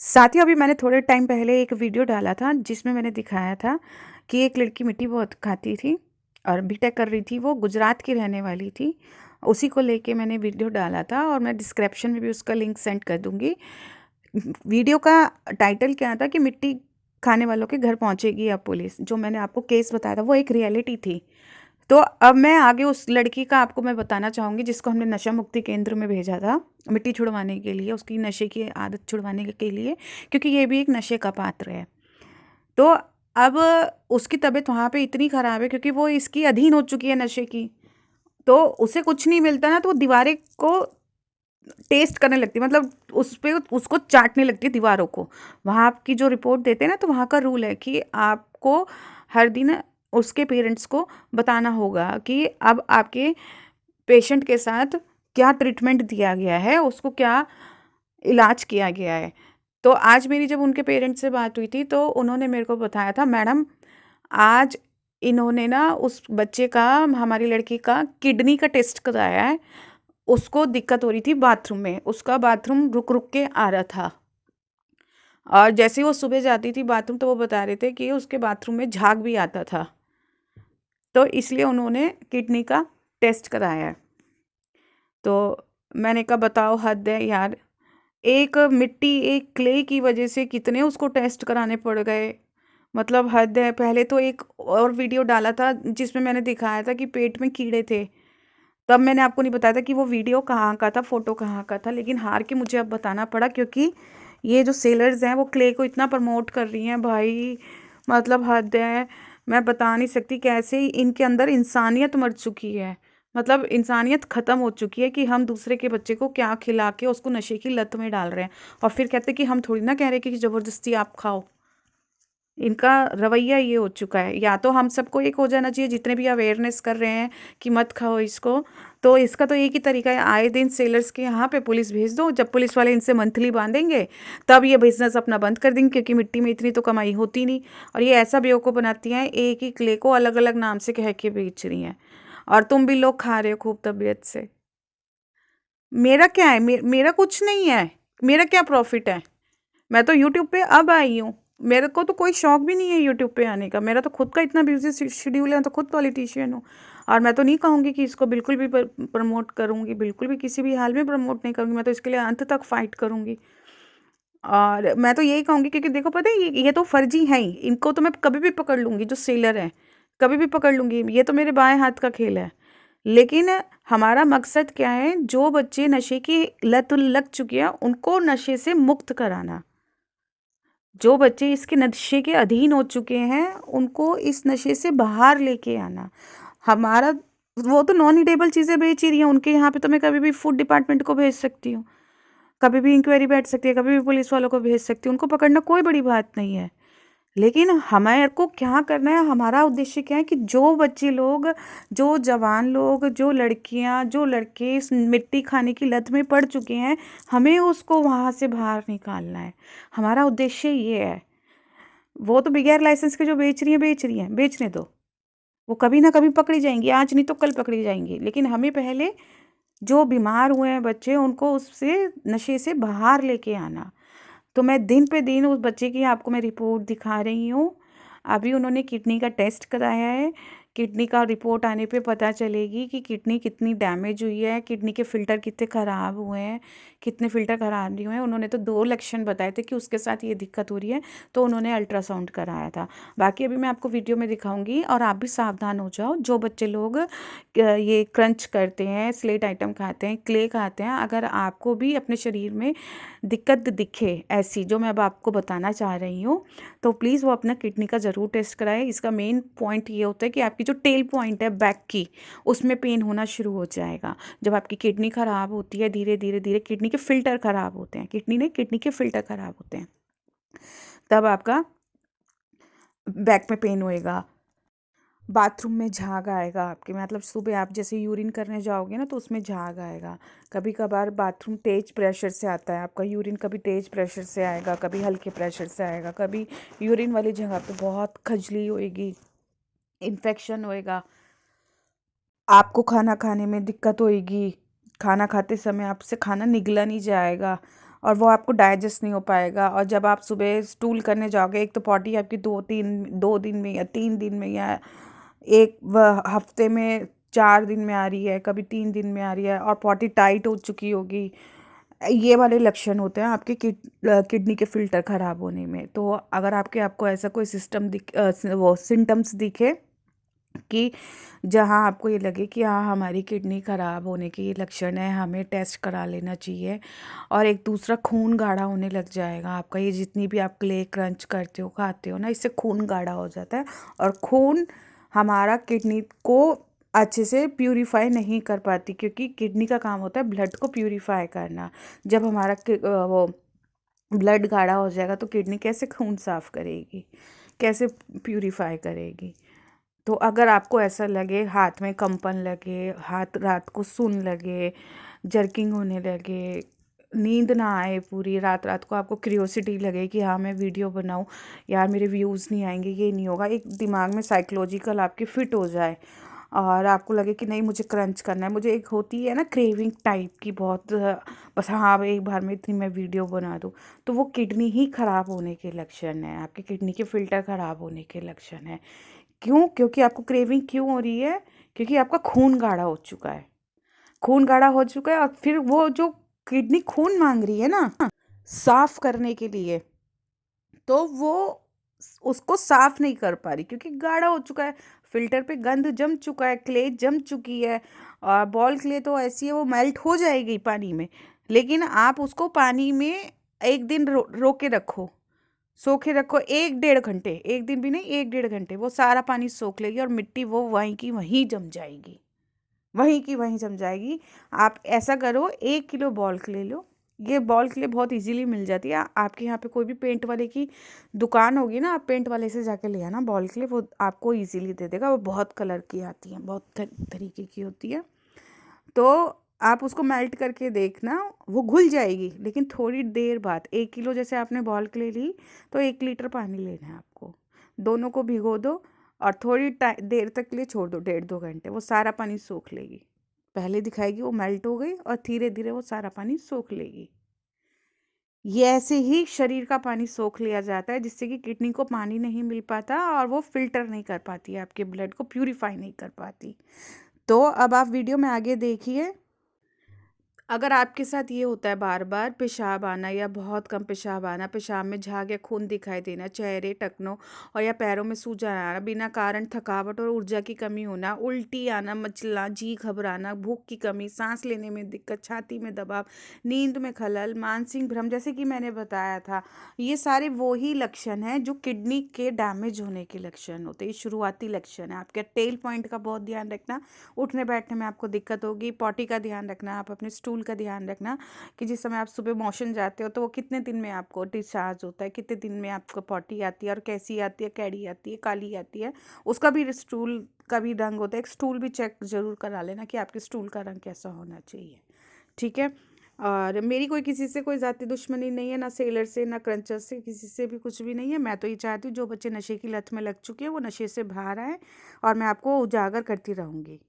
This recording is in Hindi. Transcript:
साथियों, अभी मैंने थोड़े टाइम पहले एक वीडियो डाला था जिसमें मैंने दिखाया था कि एक लड़की मिट्टी बहुत खाती थी और बीटेक कर रही थी। वो गुजरात की रहने वाली थी। उसी को लेके मैंने वीडियो डाला था और मैं डिस्क्रिप्शन में भी उसका लिंक सेंड कर दूंगी। वीडियो का टाइटल क्या था कि मिट्टी खाने वालों के घर पहुंचेगी अब पुलिस। जो मैंने आपको केस बताया था वो एक रियलिटी थी। तो अब मैं आगे उस लड़की का आपको मैं बताना चाहूँगी जिसको हमने नशा मुक्ति केंद्र में भेजा था मिट्टी छुड़वाने के लिए, उसकी नशे की आदत छुड़वाने के लिए, क्योंकि ये भी एक नशे का पात्र है। तो अब उसकी तबीयत वहाँ पे इतनी ख़राब है क्योंकि वो इसकी अधीन हो चुकी है नशे की। तो उसे कुछ नहीं मिलता ना, तो वो दीवारें को टेस्ट करने लगती है, मतलब उस पे उसको चाटने लगती है दीवारों को। वहाँ की जो रिपोर्ट देते हैं ना, तो वहाँ का रूल है कि आपको हर दिन उसके पेरेंट्स को बताना होगा कि अब आपके पेशेंट के साथ क्या ट्रीटमेंट दिया गया है, उसको क्या इलाज किया गया है। तो आज मेरी जब उनके पेरेंट्स से बात हुई थी तो उन्होंने मेरे को बताया था, मैडम आज इन्होंने ना उस बच्चे का, हमारी लड़की का किडनी का टेस्ट कराया है। उसको दिक्कत हो रही थी बाथरूम में, उसका बाथरूम रुक रुक के आ रहा था। और जैसे ही वो सुबह जाती थी बाथरूम तो वो बता रहे थे कि उसके बाथरूम में झाग भी आता था। तो इसलिए उन्होंने किडनी का टेस्ट कराया है। तो मैंने कहा बताओ, हद है यार। एक मिट्टी, एक क्ले की वजह से कितने उसको टेस्ट कराने पड़ गए। मतलब हद है। पहले तो एक और वीडियो डाला था जिसमें मैंने दिखाया था कि पेट में कीड़े थे। तब मैंने आपको नहीं बताया था कि वो वीडियो कहाँ का था, फोटो कहाँ का था, लेकिन हार के मुझे अब बताना पड़ा क्योंकि ये जो सेलर्स हैं वो क्ले को इतना प्रमोट कर रही हैं भाई। मतलब हद है। मैं बता नहीं सकती कैसे इनके अंदर इंसानियत मर चुकी है। मतलब इंसानियत ख़त्म हो चुकी है कि हम दूसरे के बच्चे को क्या खिला के उसको नशे की लत में डाल रहे हैं। और फिर कहते हैं कि हम थोड़ी ना कह रहे कि ज़बरदस्ती आप खाओ। इनका रवैया ये हो चुका है। या तो हम सबको एक हो जाना चाहिए, जितने भी अवेयरनेस कर रहे हैं कि मत खाओ इसको। तो इसका तो एक ही तरीका है, आए दिन सेलर्स के यहाँ पे पुलिस भेज दो। जब पुलिस वाले इनसे मंथली बांधेंगे तब ये बिजनेस अपना बंद कर देंगे, क्योंकि मिट्टी में इतनी तो कमाई होती नहीं। और ये ऐसा बेवकूफ़ बनाती हैं, एक ही क्ले को अलग अलग नाम से कह के बेच रही हैं। और तुम भी लोग खा रहे हो खूब तबीयत से। मेरा क्या है? मेरा कुछ नहीं है। मेरा क्या प्रॉफिट है? मैं तो यूट्यूब पे अब आई हूँ। मेरे को तो कोई शौक भी नहीं है यूट्यूब पे आने का। मेरा तो खुद का इतना बिजी शेड्यूल है, मैं तो खुद पॉलिटिशियन हूँ। और मैं तो नहीं कहूँगी कि इसको बिल्कुल भी प्रमोट करूँगी, बिल्कुल भी किसी भी हाल में प्रमोट नहीं करूँगी। मैं तो इसके लिए अंत तक फाइट करूँगी। और मैं तो यही कहूँगी क्योंकि देखो पता है, ये तो फर्जी है ही। इनको तो मैं कभी भी पकड़ लूँगी, जो सेलर है कभी भी पकड़ लूँगी। ये तो मेरे बाएं हाथ का खेल है। लेकिन हमारा मकसद क्या है? जो बच्चे नशे की लत लग चुके हैं उनको नशे से मुक्त कराना। जो बच्चे इसके नशे के अधीन हो चुके हैं उनको इस नशे से बाहर लेके आना हमारा। वो तो नॉन ईटेबल चीज़ें बेच ही रही हैं, उनके यहाँ पे तो मैं कभी भी फूड डिपार्टमेंट को भेज सकती हूँ, कभी भी इंक्वायरी बैठ सकती है, कभी भी पुलिस वालों को भेज सकती हूँ। उनको पकड़ना कोई बड़ी बात नहीं है। लेकिन हमारे को क्या करना है? हमारा उद्देश्य क्या है कि जो बच्चे लोग, जो जवान लोग, जो लड़कियां, जो लड़के इस मिट्टी खाने की लत में पड़ चुके हैं, हमें उसको वहां से बाहर निकालना है। हमारा उद्देश्य ये है। वो तो बगैर लाइसेंस के जो बेच रही हैं, बेच रही हैं, बेचने दो। वो कभी ना कभी पकड़ी जाएंगी, आज नहीं तो कल पकड़ी जाएंगी। लेकिन हमें पहले जो बीमार हुए हैं बच्चे, उनको उससे नशे से बाहर लेके आना। तो मैं दिन पे दिन उस बच्चे की आपको मैं रिपोर्ट दिखा रही हूँ। अभी उन्होंने किडनी का टेस्ट कराया है। किडनी का रिपोर्ट आने पे पता चलेगी कि किडनी कितनी डैमेज हुई है, किडनी के फ़िल्टर कितने ख़राब हुए हैं, कितने फ़िल्टर ख़राब नहीं हुए हैं। उन्होंने तो 2 लक्षण बताए थे कि उसके साथ ये दिक्कत हो रही है, तो उन्होंने अल्ट्रासाउंड कराया था। बाकी अभी मैं आपको वीडियो में दिखाऊंगी। और आप भी सावधान हो जाओ, जो बच्चे लोग ये क्रंच करते हैं, स्लेट आइटम खाते हैं, क्ले खाते हैं, अगर आपको भी अपने शरीर में दिक्कत दिखे ऐसी जो मैं अब आपको बताना चाह रही हूँ, तो प्लीज़ वो अपना किडनी का ज़रूर टेस्ट कराएं। इसका मेन पॉइंट ये होता है कि आपकी जो टेल पॉइंट है बैक की, उसमें पेन होना शुरू हो जाएगा। जब आपकी किडनी ख़राब होती है, धीरे धीरे धीरे किडनी के फ़िल्टर ख़राब होते हैं, किडनी नहीं, किडनी के फ़िल्टर ख़राब होते हैं, तब आपका बैक में पेन होएगा। बाथरूम में झाग आएगा आपके, मतलब सुबह आप जैसे यूरिन करने जाओगे ना तो उसमें झाग आएगा। कभी कभार बाथरूम तेज प्रेशर से आता है, आपका यूरिन कभी तेज प्रेशर से आएगा, कभी हल्के प्रेशर से आएगा, कभी यूरिन वाली जगह पे बहुत खजली होएगी, इन्फेक्शन होएगा, आपको खाना खाने में दिक्कत होएगी, खाना खाते समय आपसे खाना निगला नहीं जाएगा। और वो आपको डाइजेस्ट नहीं हो पाएगा। और जब आप सुबह स्टूल करने जाओगे, एक तो पॉटी आपकी 2 दिन में या 3 दिन में या एक हफ्ते में 4 दिन में आ रही है, कभी 3 दिन में आ रही है, और पॉटी टाइट हो चुकी होगी। ये वाले लक्षण होते हैं आपके किडनी के फिल्टर ख़राब होने में। तो अगर आपको ऐसा कोई वो सिम्टम्स दिखे कि जहाँ आपको ये लगे कि हाँ हमारी किडनी ख़राब होने के ये लक्षण है, हमें टेस्ट करा लेना चाहिए। और एक दूसरा, खून गाढ़ा होने लग जाएगा आपका। ये जितनी भी आप क्ले क्रंच करते हो, खाते हो ना, इससे खून गाढ़ा हो जाता है। और खून हमारा किडनी को अच्छे से प्यूरिफाई नहीं कर पाती, क्योंकि किडनी का काम होता है ब्लड को प्यूरिफाई करना। जब हमारा वो ब्लड गाढ़ा हो जाएगा तो किडनी कैसे खून साफ करेगी, कैसे प्यूरिफाई करेगी। तो अगर आपको ऐसा लगे, हाथ में कंपन लगे, हाथ रात को सुन्न लगे, जर्किंग होने लगे, नींद ना आए पूरी रात, रात को आपको क्यूरियोसिटी लगे कि हाँ मैं वीडियो बनाऊँ, यार मेरे व्यूज़ नहीं आएंगे, ये नहीं होगा, एक दिमाग में साइकोलॉजिकल आपकी फिट हो जाए और आपको लगे कि नहीं मुझे क्रंच करना है, मुझे एक होती है ना क्रेविंग टाइप की बहुत, बस हाँ अब एक बार में इतनी मैं वीडियो बना दूँ, तो वो किडनी ही ख़राब होने के लक्षण है, आपके किडनी के फिल्टर ख़राब होने के लक्षण है। क्यों? क्योंकि आपको क्रेविंग क्यों हो रही है? क्योंकि आपका खून गाढ़ा हो चुका है। खून गाढ़ा हो चुका है और फिर वो जो किडनी खून मांग रही है ना साफ करने के लिए, तो वो उसको साफ नहीं कर पा रही क्योंकि गाढ़ा हो चुका है। फिल्टर पे गंध जम चुका है, क्ले जम चुकी है। और बॉल क्ले तो ऐसी है, वो मेल्ट हो जाएगी पानी में, लेकिन आप उसको पानी में एक दिन रोके रखो, सोखे रखो 1-1.5 घंटे, एक दिन भी नहीं 1-1.5 घंटे, वो सारा पानी सोख लेगी और मिट्टी वो वहीं की वहीं जम जाएगी, वहीं की वहीं जम जाएगी। आप ऐसा करो, 1 किलो बॉल क्ले लो। ये बॉल क्ले बहुत इजीली मिल जाती है, आपके यहाँ पे कोई भी पेंट वाले की दुकान होगी ना, आप पेंट वाले से जाके ले आना बॉल क्ले, वो आपको इजीली दे देगा। वो बहुत कलर की आती हैं, बहुत तरीके की होती है। तो आप उसको मेल्ट करके देखना, वो घुल जाएगी, लेकिन थोड़ी देर बाद, 1 किलो जैसे आपने बॉल के लिए ली तो 1 लीटर पानी लेना है आपको, दोनों को भिगो दो और थोड़ी देर तक के लिए छोड़ दो, 1.5-2 घंटे, वो सारा पानी सोख लेगी। पहले दिखाएगी वो मेल्ट हो गई और धीरे धीरे वो सारा पानी सोख लेगी। ये ऐसे ही शरीर का पानी सोख लिया जाता है, जिससे कि किडनी को पानी नहीं मिल पाता और वो फिल्टर नहीं कर पाती है, आपके ब्लड को प्यूरिफाई नहीं कर पाती। तो अब आप वीडियो में आगे देखिए। अगर आपके साथ ये होता है बार बार पेशाब आना या बहुत कम पेशाब आना, पेशाब में झाग या खून दिखाई देना, चेहरे, टखनों और या पैरों में सूजन आना, बिना कारण थकावट और ऊर्जा की कमी होना, उल्टी आना, मचलना, जी घबराना, भूख की कमी, सांस लेने में दिक्कत, छाती में दबाव, नींद में खलल, मानसिक भ्रम, जैसे कि मैंने बताया था, ये सारे वो ही लक्षण हैं जो किडनी के डैमेज होने के लक्षण होते हैं। ये शुरुआती लक्षण है। आपके टेल पॉइंट का बहुत ध्यान रखना, उठने बैठने में आपको दिक्कत होगी, पॉटी का ध्यान रखना, आप अपने स्टूल का ध्यान रखना कि जिस समय आप सुबह मोशन जाते हो तो वो कितने दिन में आपको डिस्चार्ज होता है, कितने दिन में आपको पॉटी आती है और कैसी आती है, कैडी आती है, काली आती है, उसका भी स्टूल का भी रंग होता है। एक स्टूल भी चेक जरूर करा लेना कि आपके स्टूल का रंग कैसा होना चाहिए, ठीक है। और मेरी कोई किसी से कोई ज़ाती दुश्मनी नहीं है, ना सेलर से ना क्रंचर से, किसी से भी कुछ भी नहीं है। मैं तो ये चाहती हूँ जो बच्चे नशे की लत में लग चुके हैं वो नशे से बाहर आए और मैं आपको उजागर करती रहूँगी।